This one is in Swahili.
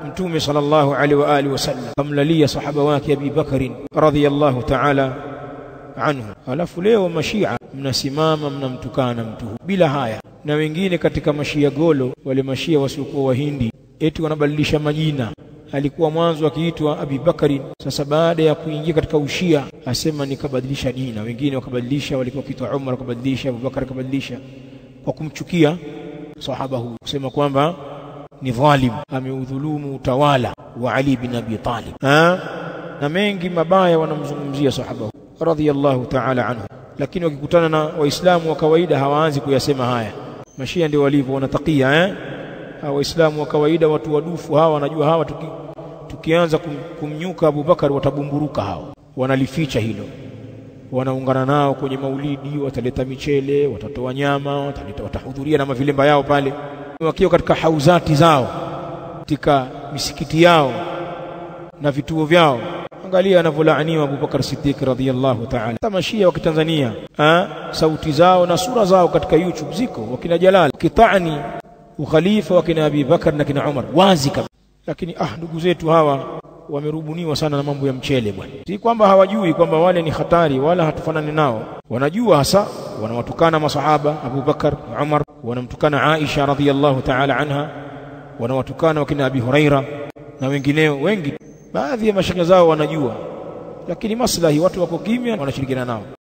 Mtume sallallahu alaihi wa alihi wasallam kamlalia sahaba wake Abi Bakr radhiyallahu ta'ala anhu. Alafu leo mashia mnasimama mnamtukana mtu bila haya, na wengine katika mashia golo, wale mashia wasiokuwa wahindi, eti wanabadilisha majina. Alikuwa mwanzo akiitwa Abi Bakr, sasa baada ya kuingia katika ushia asema nikabadilisha jina. Wengine wakabadilisha, walikuwa kiitwa Umar wakabadilisha, Abu Bakr akabadilisha, kwa kumchukia sahaba huyu, kusema kwamba ni dhalim, ameudhulumu utawala wa Ali bin Abi Talib. Na mengi mabaya wanamzungumzia sahaba huyu radhiyallahu ta'ala anhu, lakini wakikutana na waislamu wa kawaida hawaanzi kuyasema haya. Mashia ndio walivyo, wanatakia waislamu wa kawaida, watu wadufu hawa wanajua hawa tukianza kumnyuka Abu Bakar watabumburuka hao, wanalificha hilo. Wanaungana nao kwenye maulidi, wataleta michele, watatoa nyama, watahudhuria na mavilemba yao pale, wakiwa katika hauzati zao, katika misikiti yao na vituo vyao. Angalia anavyolaaniwa Abu Bakar Siddiq radhiyallahu ta'ala. Tamashia wa Kitanzania, sauti zao na sura zao katika YouTube ziko, wakina Jalal kitani ukhalifa wakina Abi Bakar na kina Umar wazi kabisa. Lakini ndugu zetu hawa wamerubuniwa sana na mambo ya mchele bwana. Si kwamba hawajui kwamba wale ni hatari, wala hatufanani nao. Wanajua hasa, wanawatukana masahaba Abu Bakar, Umar, wanamtukana Aisha radhiyallahu ta'ala anha, wanawatukana wakina Abi Huraira na wengineo wengi. Baadhi ya mashaka zao wanajua, lakini maslahi watu wako kimya, wanashirikiana nao.